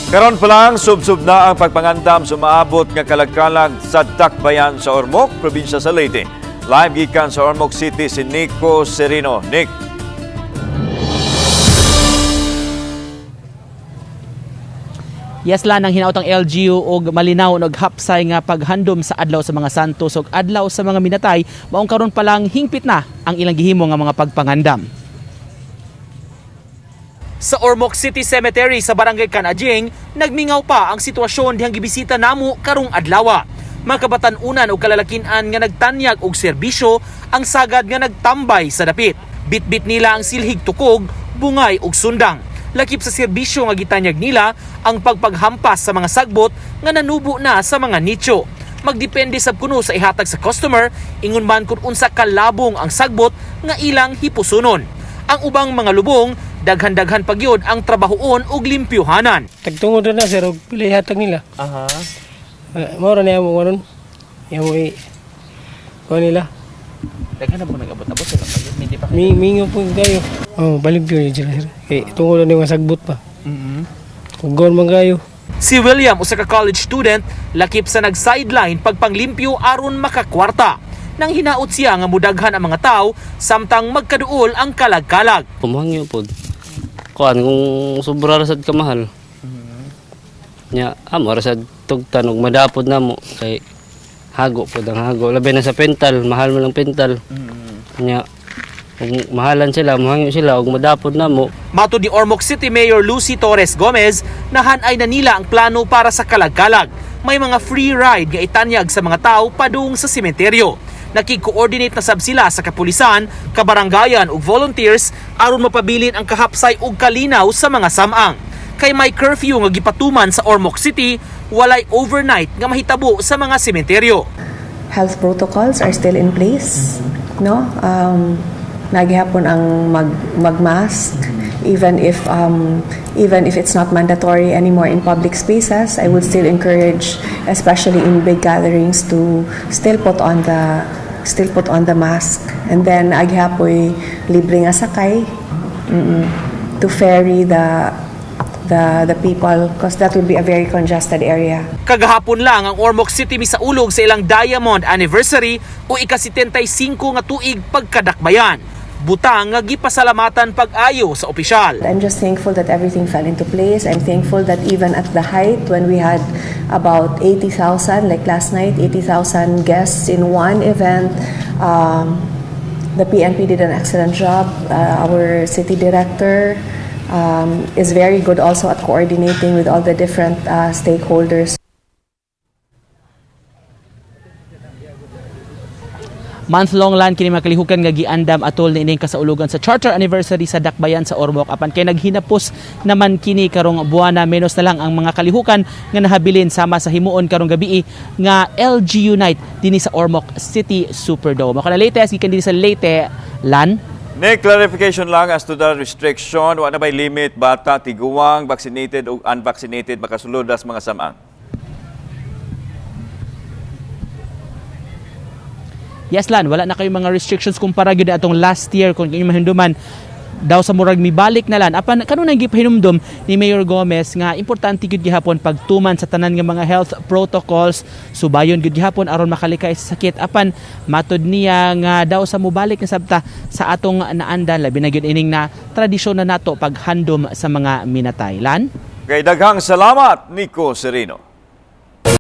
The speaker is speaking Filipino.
Karon pa lang, subsub na ang pagpangandam sumaabot nga kalagkalag sa Dakbayan sa Ormoc, probinsya sa Leyte. Live gikan sa Ormoc City si Nico Serino. Nick. Yes lang ang hinautang LGU og malinaw og hapsay nga paghandom sa adlaw sa mga santos ug adlaw sa mga minatay, maong karon pa lang hingpit na ang ilang gihimo nga mga pagpangandam. Sa Ormoc City Cemetery sa Barangay Canajing, nagmingaw pa ang sitwasyon dihang gibisita namo karong adlaw. Makabatan-unan og kalalakinan nga nagtanyag og serbisyo ang sagad nga nagtambay sa dapit. Bitbit nila ang silhig tukog, bungay ug sundang. Lakip sa serbisyo nga gitanyag nila ang pagpaghampas sa mga sagbot nga nanubo na sa mga nicho. Magdepende sab kuno sa ihatag sa customer, ingon man kung unsa kalabong ang sagbot nga ilang hipusunon. Ang ubang mga lubong, daghan-daghan pagyod ang trabahoon ug limpyuhanan. Tagtungod na sir, og pili hatag nila. Aha. Mao ra na mo karon. Yung ko nila. Daghan na po nag-abot-abot sa pagyod, hindi pa. Mingo po kayo. Oh, balimpyo ni sila sir. Kay tungod na yung sagbot pa. Kung gawon man kayo. Si William, usa ka college student, lakip sa nag-sideline pagpanglimpyo aron makakwarta. Nang hinaot siya nga mudaghan ang mga tao samtang magkaduol ang kalag-kalag. Pumangyo po. Kuan kung sobra rasad ka mahal. Nya, amo rasad tugtan og madapod namo kay hago po ang hago. Labi na sa pental, mahal mo lang pental. Nya, kung mahalan sila, mahangyo sila og madapod namo. Matud ni Ormoc City Mayor Lucy Torres Gomez, nahanay na nila ang plano para sa kalag-kalag. May mga free ride nga itanyag sa mga tao padung sa sementeryo. Nakig-coordinate na sab sila sa kapulisan, kabarangayan ug volunteers aron mapabilin ang kahapsay ug kalinaw sa mga samang. Kay may curfew nga gipatuman sa Ormoc City, walay overnight nga mahitabo sa mga sementeryo. Health protocols are still in place, no? Naghihapon ang mag-mask even if it's not mandatory anymore in public spaces. I would still encourage, especially in big gatherings, to still put on the mask. And then aghapoy libre nga sakay to ferry the people, because that would be a very congested area. Kagahapon lang ang Ormoc City misaulog sa ilang Diamond Anniversary o ika-75 nga tuig pagkadakbayan. Butang nga gipasalamatan pag-ayo sa opisyal. I'm just thankful that everything fell into place. I'm thankful that even at the height, when we had about 80,000, like last night, 80,000 guests in one event, the PNP did an excellent job. Our city director is very good also at coordinating with all the different stakeholders. Month-long lan kini makalihukan nga giandam atol ni ining kasaulugan sa charter anniversary sa Dakbayan sa Ormoc. Apan kay naghinapos naman kini karong buwana, menos na lang ang mga kalihukan nga nahabilin sama sa himuon karong gabi nga LGU night dinhi sa Ormoc City Superdome. Ako na latest gikan dinhi sa Leyte, Lan. Nick, clarification lang as to the restriction. Wala na ba'y limit bata, tiguang, vaccinated o unvaccinated makasulod as mga samang? Yes lan, wala na kayong mga restrictions kumpara gyud atong last year kung inyo mahinduman daw sa murag mibalik na lan. Apan kanon ang gipahinumdom ni Mayor Gomez nga importante gyud gihapon pagtuman sa tanan nga mga health protocols, subayon gyud gihapon aron makalikay sa sakit. Apan matud niya nga daw sa mubalik na sabta sa atong naandan labi na gyud ining na tradisyon na nato paghandom sa mga minatay. Lan. Kay daghang salamat, Nico Serino.